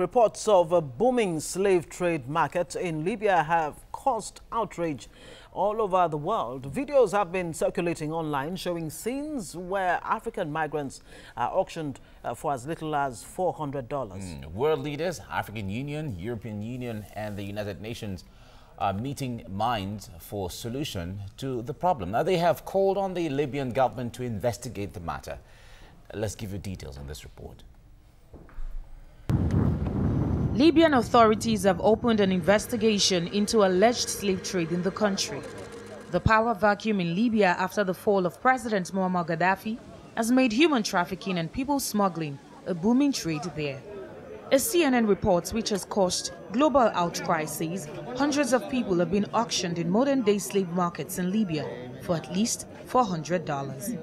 Reports of a booming slave trade market in Libya have caused outrage all over the world. Videos have been circulating online showing scenes where African migrants are auctioned for as little as $400. World leaders, African Union, European Union and the United Nations are meeting minds for solution to the problem. Now, they have called on the Libyan government to investigate the matter. Let's give you details on this report. Libyan authorities have opened an investigation into alleged slave trade in the country. The power vacuum in Libya after the fall of President Muammar Gaddafi has made human trafficking and people smuggling a booming trade there. A CNN report which has caused global outcry says hundreds of people have been auctioned in modern-day slave markets in Libya for at least $400.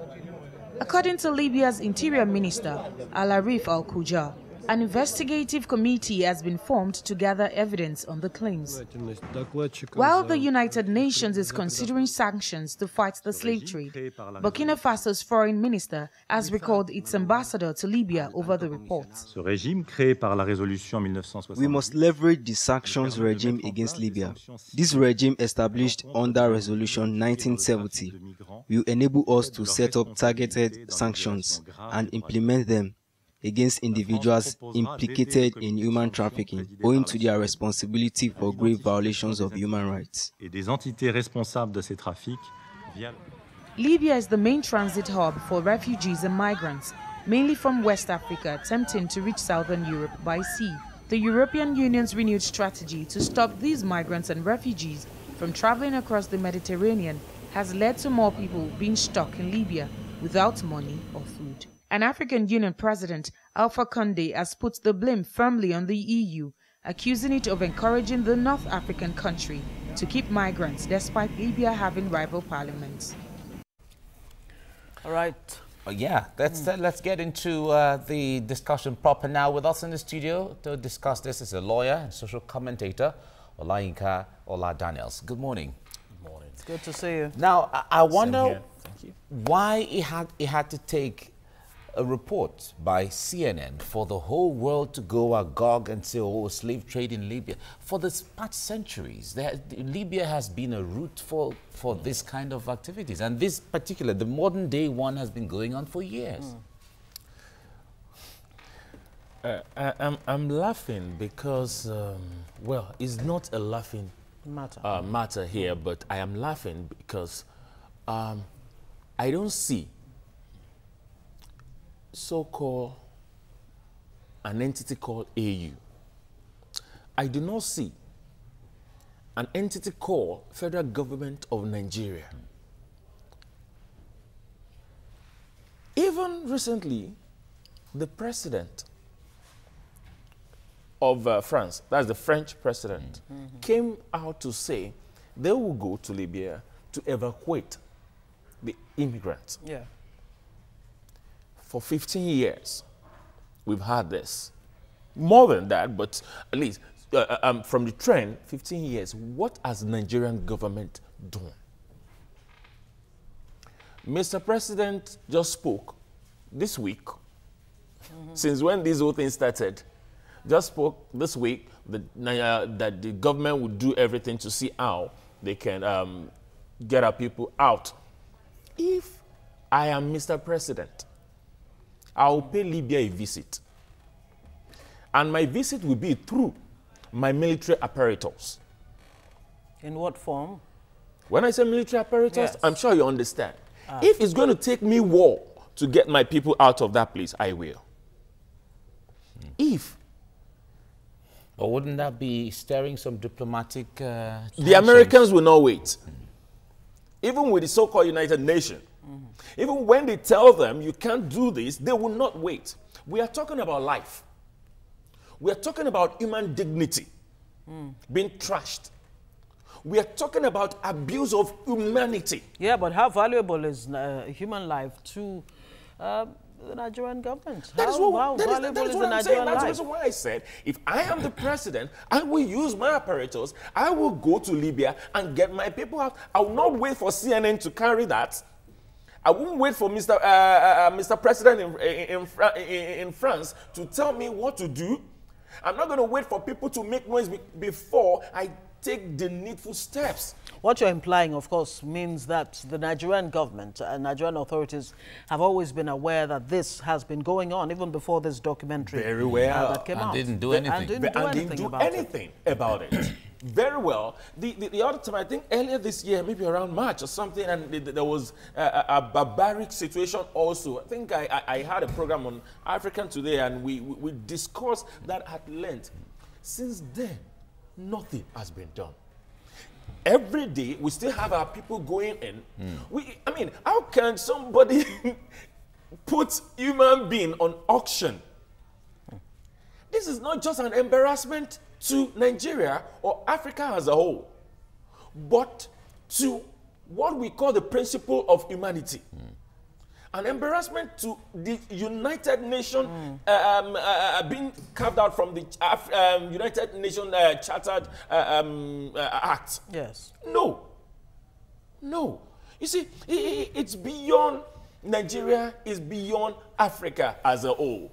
According to Libya's Interior Minister, Al-Arif Al-Kujar, an investigative committee has been formed to gather evidence on the claims. While the United Nations is considering sanctions to fight the slave trade, Burkina Faso's foreign minister has recalled its ambassador to Libya over the reports. We must leverage the sanctions regime against Libya. This regime, established under Resolution 1970, will enable us to set up targeted sanctions and implement them against individuals implicated in human trafficking, owing to their responsibility for grave violations of human rights. Libya is the main transit hub for refugees and migrants, mainly from West Africa, attempting to reach southern Europe by sea. The European Union's renewed strategy to stop these migrants and refugees from traveling across the Mediterranean has led to more people being stuck in Libya without money or food. An African Union president, Alpha Conde, has put the blame firmly on the EU, accusing it of encouraging the North African country to keep migrants despite Libya having rival parliaments. All right. Let's get into the discussion proper now. With us in the studio to discuss this is a lawyer and social commentator, Olayinka Oladaniels. Good morning. Good morning. It's good to see you. Now, I wonder why it had to take a report by CNN for the whole world to go agog and say, oh, slave trade in Libya. For the past centuries, Libya has been a route for this kind of activities. And this particular, the modern day one, has been going on for years. I'm laughing because, well, it's not a laughing matter here, but I am laughing because I don't see so-called an entity called AU. I do not see an entity called Federal Government of Nigeria. Even recently, the president of France, that's the French president, came out to say they will go to Libya to evacuate the immigrants. Yeah. For 15 years, we've had this. More than that, but at least from the trend, 15 years, what has the Nigerian government done? Mr. President just spoke this week, since when this whole thing started, just spoke this week that the government would do everything to see how they can get our people out. If I am Mr. President, I will pay Libya a visit. And my visit will be through my military apparatus. In what form? When I say military apparatus, Yes. I'm sure you understand. If it's going to take me war to get my people out of that place, I will. If. But wouldn't that be stirring some diplomatic The Americans will not wait. Even with the so-called United Nations. Even when they tell them you can't do this, they will not wait. We are talking about life. We are talking about human dignity being trashed. We are talking about abuse of humanity. Yeah, but how valuable is human life to the Nigerian government? That is what I'm saying. That's the life? reason why I said, if I am the president, I will use my apparatus. I will go to Libya and get my people out. I will not wait for CNN to carry that. I won't wait for Mr. President in France to tell me what to do. I'm not going to wait for people to make noise before I take the needful steps. What you're implying, of course, means that the Nigerian government and Nigerian authorities have always been aware that this has been going on, even before this documentary Very well. that came And out. didn't do anything. And didn't do anything about it. Very well. The other time, I think earlier this year, maybe around March or something, and there was a barbaric situation also. I think I had a program on African Today, and we discussed that at length. Since then, nothing has been done. Every day, we still have our people going in. I mean, how can somebody put human being on auction? This is not just an embarrassment to Nigeria or Africa as a whole, but to what we call the principle of humanity. An embarrassment to the United Nations being carved out from the United Nations Chartered Act. Yes. No. No. You see, it's beyond Nigeria, it's beyond Africa as a whole.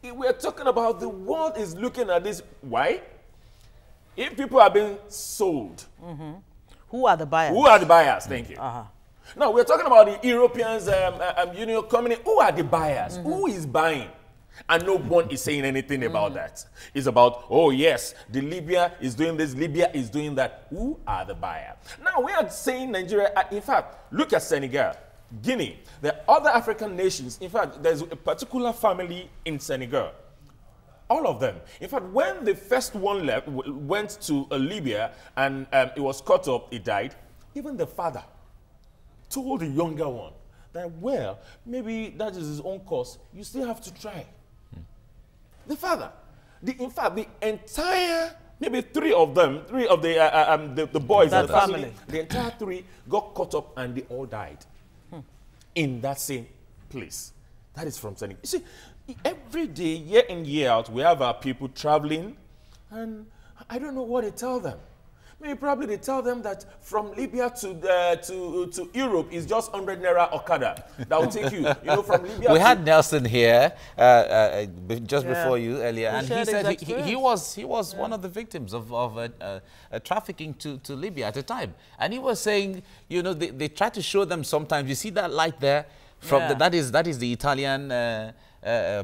We're talking about the world is looking at this. Why? If people are being sold. Who are the buyers? Who are the buyers? Thank you. Now, we're talking about the Europeans Union coming in. Who are the buyers? Who is buying? And no one is saying anything about that. It's about, oh, yes, the Libya is doing this, Libya is doing that. Who are the buyers? Now, we are saying Nigeria, in fact, look at Senegal, Guinea, the other African nations. In fact, there's a particular family in Senegal. All of them. In fact, when the first one went to Libya and it was caught up, it died, even the father told the younger one that, well, maybe that is his own cause. You still have to try. The father. In fact, the entire, maybe three of them, the boys that of the family, the entire three got caught up and they all died in that same place. That is from Senegal. You see, every day, year in, year out, we have our people traveling, and I don't know what they tell them. Maybe probably they tell them that from Libya to Europe is just 100 naira Okada. That will take you, from Libya. We had Nelson here just before you earlier, and he said he was one of the victims of trafficking to Libya at the time, and he was saying, they try to show them sometimes. You see that light there, from that is the Italian.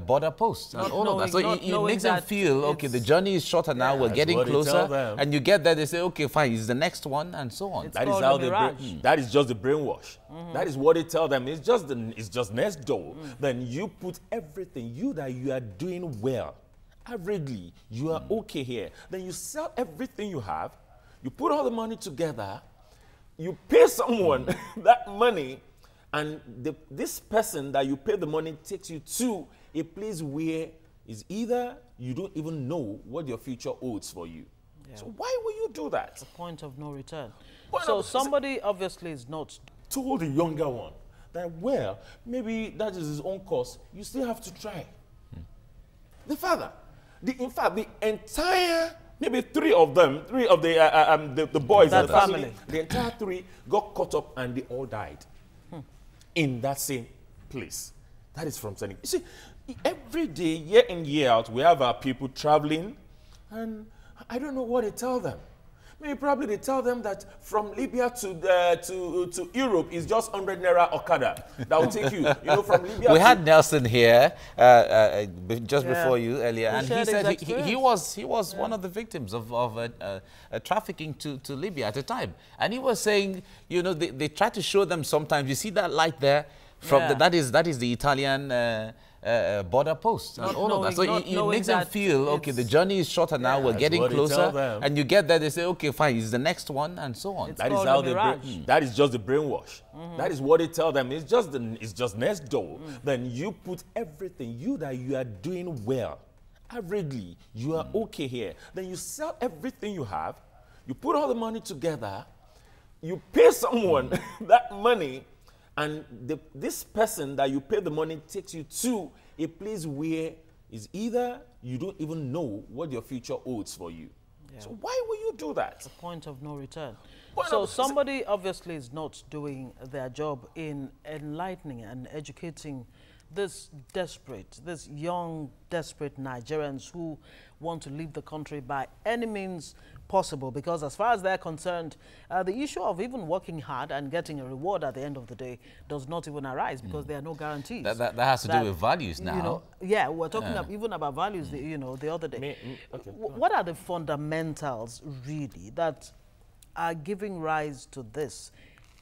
Border post and all of that. So it makes them feel, okay, the journey is shorter now, we're getting closer, and you get there, they say, okay, fine, it's the next one, and so on. That is how they that is just the brainwash. That is what they tell them. It's just next door. Then you put everything, that you are doing well, averagely, you are okay here. Then you sell everything you have, you put all the money together, you pay someone that money, and this person that you pay the money takes you to a place where is either you don't even know what your future holds for you. Yeah. So why will you do that? It's a point of no return. So somebody obviously is not told the younger one that, well, maybe that is his own cause. You still have to try. The father. In fact, the entire, maybe three of the boys of the family, the entire three got caught up and they all died. In that same place. That is from Senegal. You see, every day, year in, year out, we have our people traveling, and I don't know what they tell them. Maybe probably they tell them that from Libya to Europe is just 100 naira Okada. That will take you, from Libya. We had Nelson here just before you earlier, and he said he was one of the victims of trafficking to Libya at the time, and he was saying, they try to show them sometimes. You see that light there, from that is the Italian. Border post and all of that. So it makes them feel, okay, the journey is shorter now, we're getting closer, and you get there, they say, okay, fine, it's the next one, and so on. That is how that is just the brainwash. That is what they tell them. It's just next door. Then you put everything, that you are doing well, averagely, you are okay here. Then you sell everything you have, you put all the money together, you pay someone that money, and this person that you pay the money takes you to a place where is either you don't even know what your future holds for you. Yeah. So why will you do that? It's a point of no return. So somebody obviously is not doing their job in enlightening and educating this young, desperate Nigerians who want to leave the country by any means possible, because as far as they're concerned, the issue of even working hard and getting a reward at the end of the day does not even arise, because there are no guarantees. That has to do with values now. You know, yeah, we're talking even about values, the other day. What are the fundamentals, really, that are giving rise to this?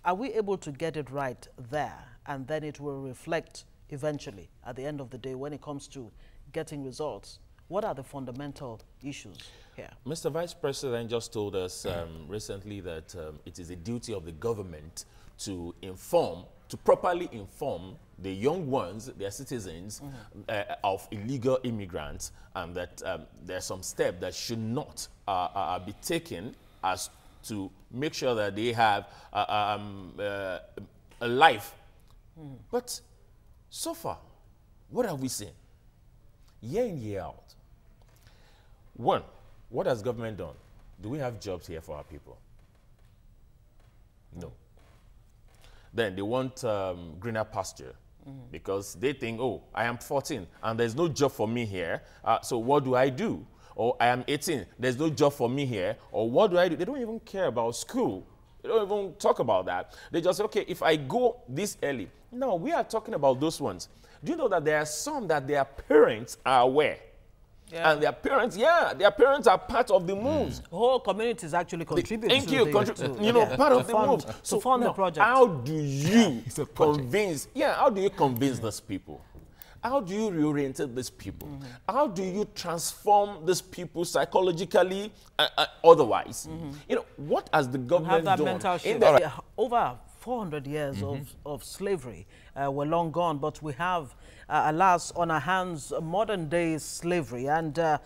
Are we able to get it right there, and then it will reflect eventually at the end of the day when it comes to getting results? What are the fundamental issues here? Mr. Vice President just told us recently that it is a duty of the government to properly inform the young ones, their citizens, of illegal immigrants, and that there are some steps that should not be taken as to make sure that they have a life. But so far, what have we seen? Year in, year out. One, what has government done? Do we have jobs here for our people? No. Then they want greener pasture because they think, oh, I am 14 and there's no job for me here, so what do I do? Or I am 18, there's no job for me here, or what do I do? They don't even care about school. They don't even talk about that. They just say, okay, if I go this early. No, we are talking about those ones. Do you know that there are some that their parents are aware? Yeah. And their parents, their parents are part of the moves. The whole community is actually contributing part of the moves. So fund the project. How do you convince, how do you convince these people? How do you reorient these people? How do you transform these people psychologically, otherwise? You know, what has the government have that done? Mental shift. Over 400 years of slavery were long gone, but we have, alas, on our hands, modern-day slavery. And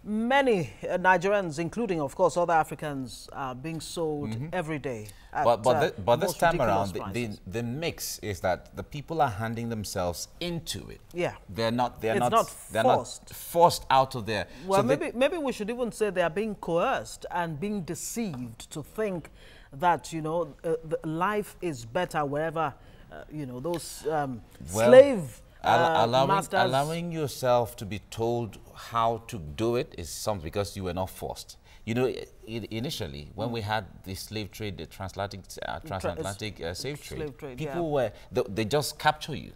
many Nigerians, including, of course, other Africans, are being sold every day. But this time around, the mix is that the people are handing themselves into it. Yeah, they're not forced out of there. Well, so maybe we should even say they are being coerced and being deceived to think that life is better wherever those slave masters. Allowing yourself to be told how to do it is something, because you were not forced. You know, initially, when we had the slave trade, the transatlantic slave trade, people were, they just capture you.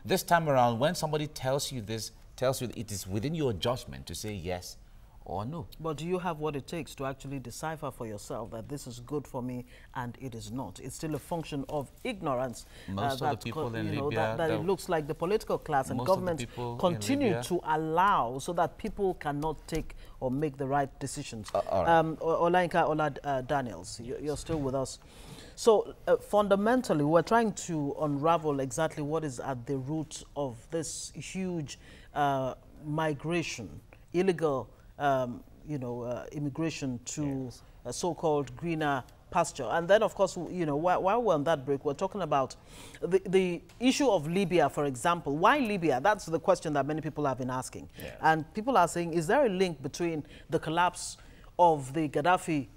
This time around, when somebody tells you this, it is within your judgment to say yes or no. But do you have what it takes to actually decipher for yourself that this is good for me and it is not? It's still a function of ignorance. Most of the people in Libya, that it looks like the political class and government continue to allow so that people cannot take or make the right decisions. Olayinka Daniels, you're still with us. So fundamentally, we're trying to unravel exactly what is at the root of this huge migration, illegal immigration to so-called greener pasture. And then, of course, while we're on that break, we're talking about the issue of Libya, for example. Why Libya? That's the question that many people have been asking. Yes. And people are saying, is there a link between the collapse of the Gaddafi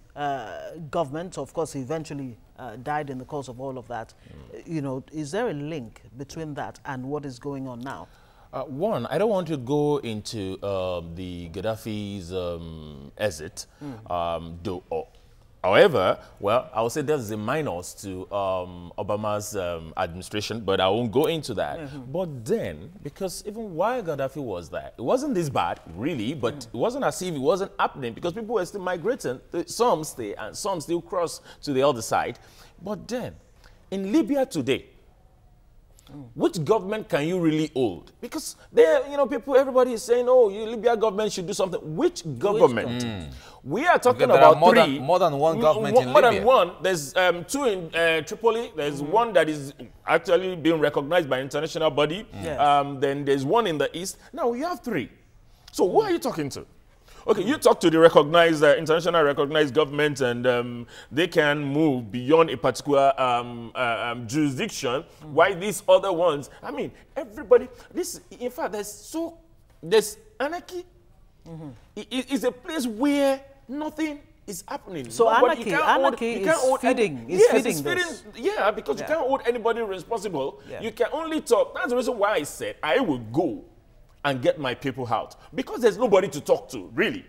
government? Of course, he eventually died in the course of all of that. Is there a link between that and what is going on now? One, I don't want to go into the Gaddafi's exit, however, well, I would say there's a minus to Obama's administration, but I won't go into that. But then, because even while Gaddafi was there, it wasn't this bad, really, but it wasn't as if it wasn't happening, because people were still migrating. Some stay and some still cross to the other side. But then, in Libya today, which government can you really hold? Because there, everybody is saying, oh, Libya government should do something. Which government? We are talking about more than one government in Libya. More than one. There's two in Tripoli. There's one that is actually being recognized by international body. Then there's one in the east. Now you have three. So who are you talking to? Okay, you talk to the recognized, international recognized government, and they can move beyond a particular jurisdiction. Why these other ones? I mean, everybody. In fact, there's anarchy. It's a place where nothing is happening. So anarchy is feeding. Yeah, because you can't hold anybody responsible. Yeah. You can only talk. That's the reason why I said I will go and get my people out, because there's nobody to talk to, really.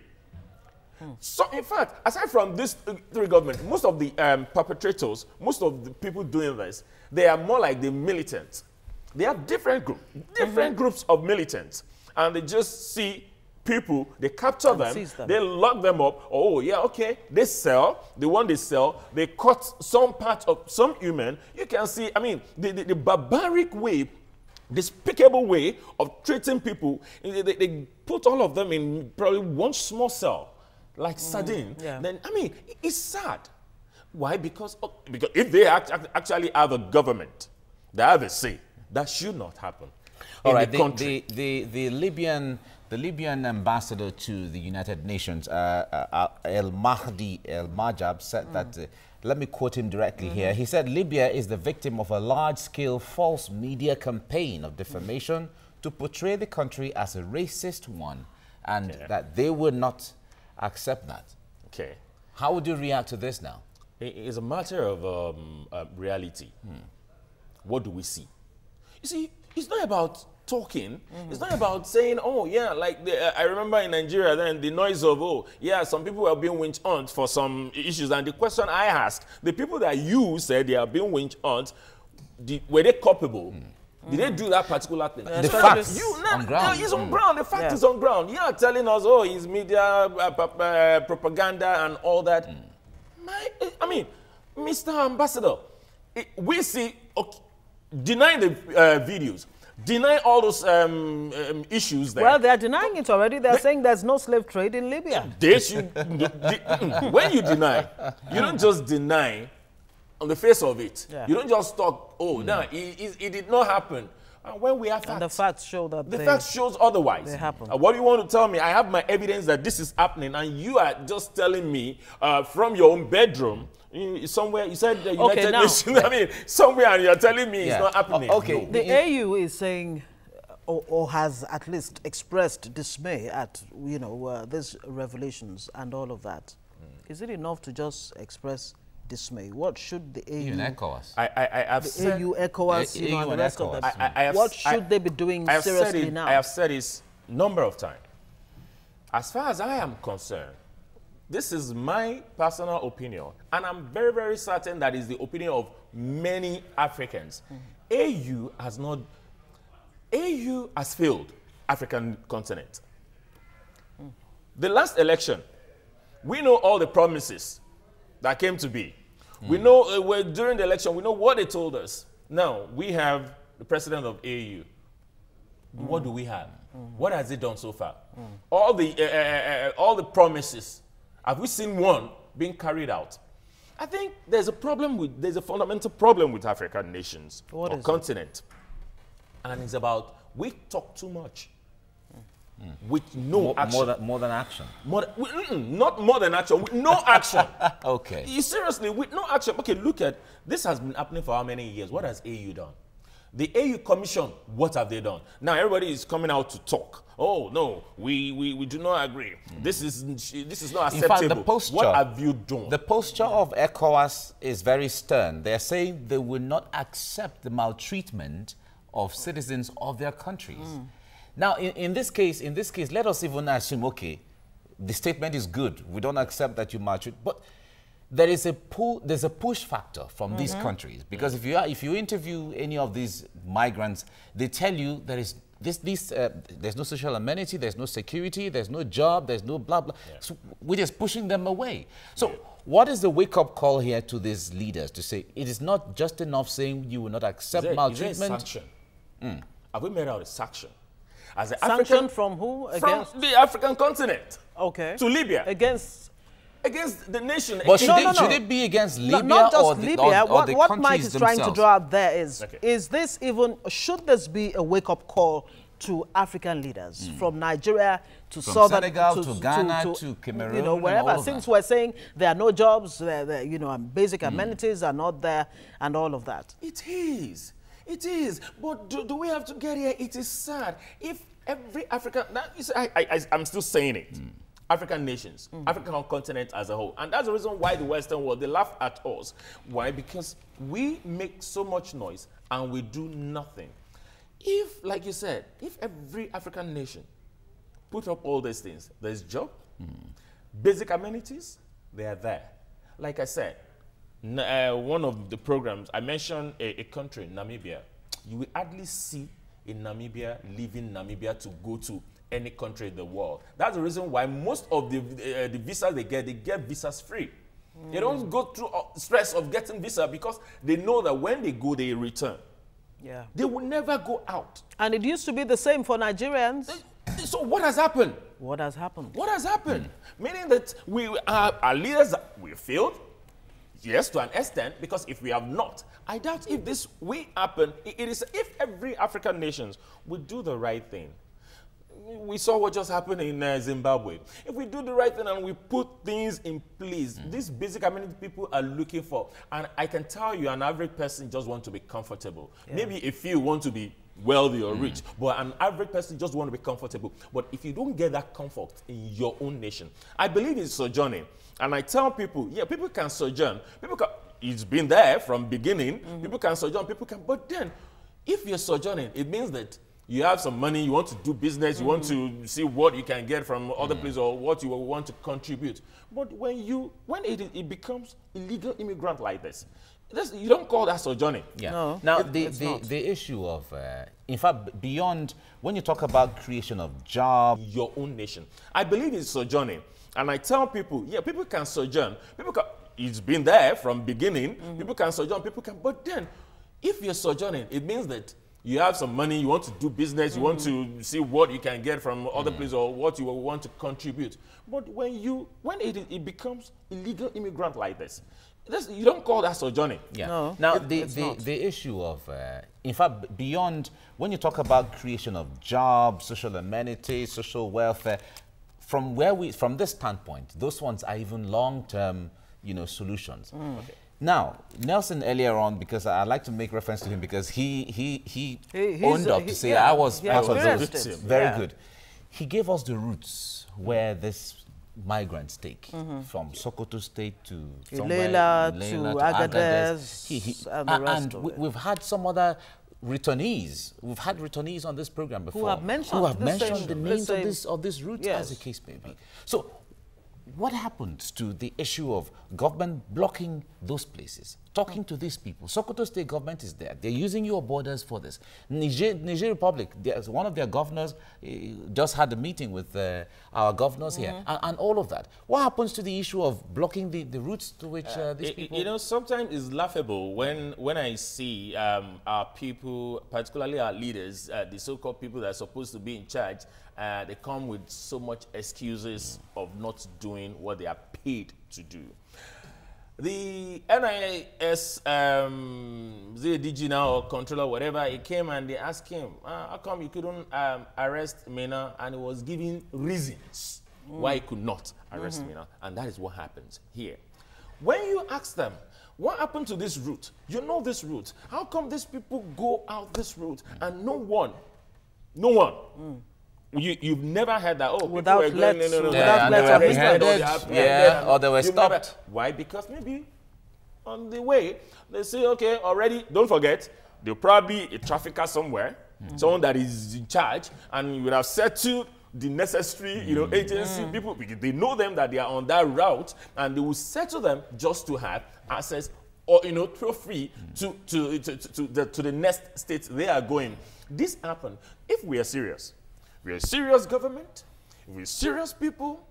So, in fact, aside from this three governments, most of the perpetrators, most of the people doing this, they are more like the militants. They have different groups of militants, and they just see people, they capture them, they lock them up. Oh, yeah, okay, they sell, the one they sell, they cut some part of some human. You can see, I mean, the barbaric way, despicable way of treating people, they put all of them in probably one small cell, like sardine. Then, I mean, it's sad. Why? Because if they actually have a government, they have a say, that should not happen. All right, the Libyan ambassador to the United Nations, El-Mahdi El-Majab, said that, let me quote him directly here. He said, Libya is the victim of a large-scale false media campaign of defamation to portray the country as a racist one, and that they would not accept that. Okay. How would you react to this now? It's a matter of reality. What do we see? You see, it's not about talking. It's not about saying, oh, yeah, like I remember in Nigeria then the noise of, oh, yeah, some people were being witch hunt for some issues. And the question I asked, the people that you said they are being witch hunt, were they culpable? Did they do that particular thing? The fact on ground. It's on ground. The fact is on ground. You are telling us, oh, it's media propaganda and all that. I mean, Mr. Ambassador, we see, denying the videos, deny all those issues there. Well, they're denying it already. They're saying there's no slave trade in Libya. When you deny, you don't just deny on the face of it. You don't just talk, oh, no, it did not happen. And when we have facts, and the facts show that the facts shows otherwise. They happen. What do you want to tell me? I have my evidence that this is happening, and you are just telling me from your own bedroom, somewhere, you said the United Nations, I mean, somewhere, and you're telling me it's not happening. Okay. No. The AU is saying, or has at least expressed dismay at, you know, these revelations and all of that. Is it enough to just express dismay? What should the AU... Even ECOWAS. I have said... AU, ECOWAS, you know, and the rest of them. What should they be doing seriously now? I have said this a number of times. As far as I am concerned, this is my personal opinion, and I'm very, very certain that is the opinion of many Africans. AU has failed African continent. The last election, we know all the promises that came to be. We know during the election, we know what they told us. Now, we have the president of AU. What do we have? What has it done so far? All the promises, have we seen one being carried out? I think there's a fundamental problem with African nations or continent. And it's about, we talk too much. With no action. More than action. Not more than action, with no action. Okay. Seriously, with no action. Okay, look at, this has been happening for how many years? What has AU done? The AU Commission, what have they done? Now everybody is coming out to talk. Oh no, we do not agree. This is not acceptable. In fact, the posture, what have you done? The posture of ECOWAS is very stern. They're saying they will not accept the maltreatment of citizens of their countries. Now, in this case, let us even assume, okay, the statement is good. We don't accept that you maltreat, but there's a push factor from these countries, because if you interview any of these migrants, they tell you there is there's no social amenity, there's no security, there's no job, there's no blah blah. So we're just pushing them away. So what is the wake-up call here to these leaders to say it is not just enough saying you will not accept maltreatment? Is there a sanction? Have we made out a sanction? As sanction from who? Against? From the African continent. Okay. To Libya. Against the nation. But should it be against Libya, not just or Libya? Or the what Mike is themselves? trying to draw out there is this even, should this be a wake-up call to African leaders from Nigeria to southern Senegal to Ghana to Cameroon, you know, wherever? Since we're saying there are no jobs, you know, basic amenities are not there, and all of that. It is. It is, but do we have to get here? It is sad. If every African, I'm still saying it. African nations, African continent as a whole. And that's the reason why the Western world, they laugh at us. Why? Because we make so much noise and we do nothing. If, like you said, if every African nation put up all these things, there's job, basic amenities, they are there. Like I said, one of the programs, I mentioned a country, Namibia. You will hardly see a Namibia leaving Namibia to go to any country in the world. That's the reason why most of the visas they get visas free. They don't go through stress of getting visa because they know that when they go, they return. Yeah. They will never go out. And it used to be the same for Nigerians. So what has happened? What has happened? What has happened? Meaning that our leaders, we failed, yes, to an extent, because if we have not, I doubt if this will happen. It is if every African nation would do the right thing. We saw what just happened in Zimbabwe. If we do the right thing and we put things in place, these basic amenity people are looking for. And I can tell you, an average person just wants to be comfortable. Yeah. Maybe a few want to be wealthy or rich, but an average person just want to be comfortable. But if you don't get that comfort in your own nation, I believe in sojourning. And I tell people, yeah, people can sojourn. People can, it's been there from beginning. People can sojourn, people can, but then if you're sojourning, it means that you have some money, you want to do business, you want to see what you can get from other places or what you want to contribute. But when it becomes illegal immigrant like this, you don't call that sojourning. Yeah. No, now, the issue of, in fact, beyond, when you talk about creation of jobs, your own nation, I believe in sojourning. And I tell people, yeah, people can sojourn. People can, it's been there from beginning. People can sojourn, people can, but then if you're sojourning, it means that you have some money, you want to do business, you want to see what you can get from other places or what you want to contribute. But when it becomes illegal immigrant like this, you don't call that sojourning. Yeah. No, now, the issue of, in fact, beyond, when you talk about creation of jobs, social amenities, social welfare, from this standpoint, those ones are even long-term, solutions. Okay. Now, Nelson earlier on, because I like to make reference to him because he owned up to say I was part of those. Very good. He gave us the routes where this migrants take from Sokoto State to Ilela to Agadez, and we've had some other returnees. We've had returnees on this program before who have mentioned the names of this route, as the case may be. So, what happens to the issue of government blocking those places? Talking to these people. Sokoto State government is there. They're using your borders for this. Niger Republic, one of their governors just had a meeting with our governors here and all of that. What happens to the issue of blocking the routes to which these people... You know, sometimes it's laughable when I see our people, particularly our leaders, the so-called people that are supposed to be in charge, they come with so much excuses of not doing what they are paid to do. The NIS, the DG now or controller, whatever, he came and they asked him, how come you couldn't arrest Mena? And he was giving reasons why he could not arrest Mena. And that is what happens here. When you ask them, what happened to this route? You know this route. How come these people go out this route and no one, You've never heard that, oh, without people were going, or they were stopped. Why? Because maybe on the way, they say, okay, already, don't forget, there'll probably be a trafficker somewhere, someone that is in charge, and you would have settled the necessary, agency people, because they know them that they are on that route, and they will settle them just to have access or, throw free to the next state they are going. This happened. If we are serious, we're a serious government, we're serious people,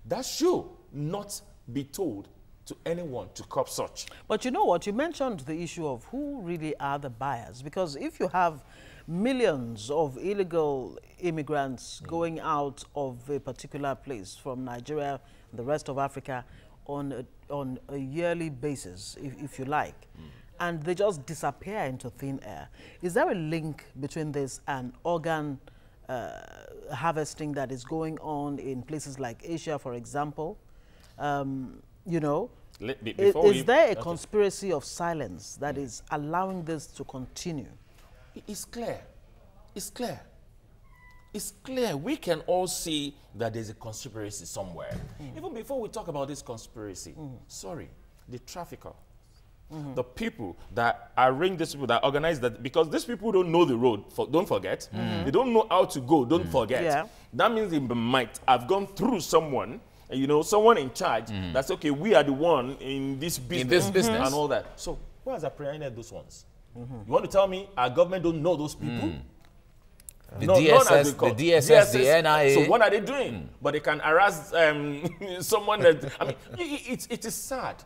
that should not be told to anyone to cop such. But you know what? You mentioned the issue of who really are the buyers. Because if you have millions of illegal immigrants going out of a particular place from Nigeria and the rest of Africa on a yearly basis, if you like, and they just disappear into thin air, is there a link between this and organ harvesting that is going on in places like Asia, for example? Is there a conspiracy of silence that is allowing this to continue? It's clear. It's clear. it's clear. We can all see that there's a conspiracy somewhere. Even before we talk about this conspiracy, sorry, the trafficker, the people that arrange this, people that organize that, because these people don't know the road, don't forget. They don't know how to go, don't forget. Yeah. That means they might have gone through someone, you know, someone in charge that's, okay, we are the one in this business, and all that. So who has apprehended those ones? You want to tell me our government don't know those people? The No, DSS, the DSS, the NIA. So what are they doing? But they can harass someone that, I mean, it is sad.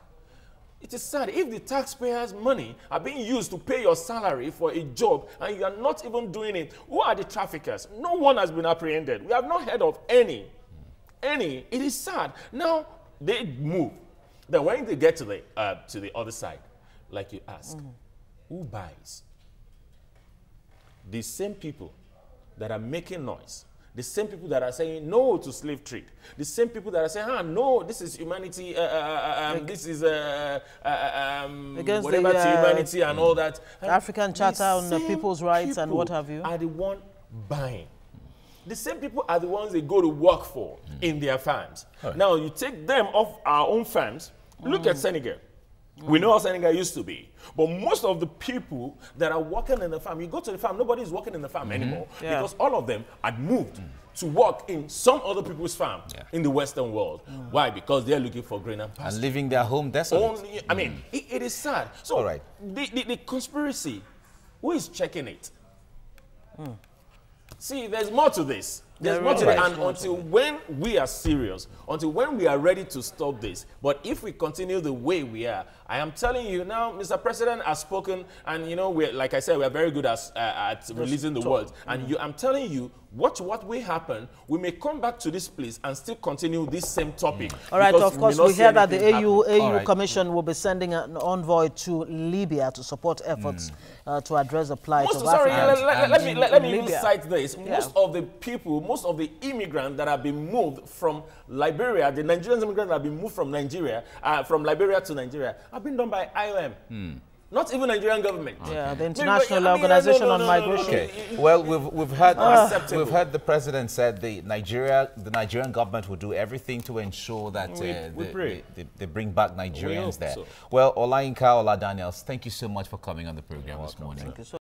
It is sad if the taxpayers' money are being used to pay your salary for a job and you are not even doing it. Who are the traffickers? No one has been apprehended. We have not heard of any. It is sad. Now, they move. Then when they get to the other side, like you ask, who buys? The same people that are making noise, the same people that are saying no to slave trade, the same people that are saying, no, this is humanity, this is whatever to humanity and all that. And African Charter on the people's rights and what have you. Are the one buying. The same people are the ones they go to work for in their farms. Right. Now, you take them off our own farms, look at Senegal. We know how Senegal used to be. But most of the people that are working in the farm, you go to the farm, nobody is working in the farm anymore. Yeah. Because all of them had moved to work in some other people's farm in the Western world. Why? Because they're looking for greener pastures. And leaving their home desolate. I mean, it is sad. So the conspiracy, who is checking it? See, there's more to this. There's more to it, and until when we are serious, until when we are ready to stop this, but if we continue the way we are, I am telling you now, Mr. President has spoken, and you know, like I said, we are very good at releasing the words, and I'm telling you, watch what will happen. We may come back to this place and still continue this same topic. All right, of course, we hear that the AU Commission will be sending an envoy to Libya to support efforts to address the plight of Africans. Let me even cite this. Most of the people, most of the immigrants that have been moved from Liberia, the Nigerian immigrants that have been moved from Nigeria, from Liberia to Nigeria, have been done by IOM. Not even Nigerian government. Yeah, the International Organization on Migration. Okay. Well, we've heard the president said the Nigerian government will do everything to ensure that they bring back Nigerians there. So. Well, Olayinka Oladaniels, thank you so much for coming on the program this morning. Thank you so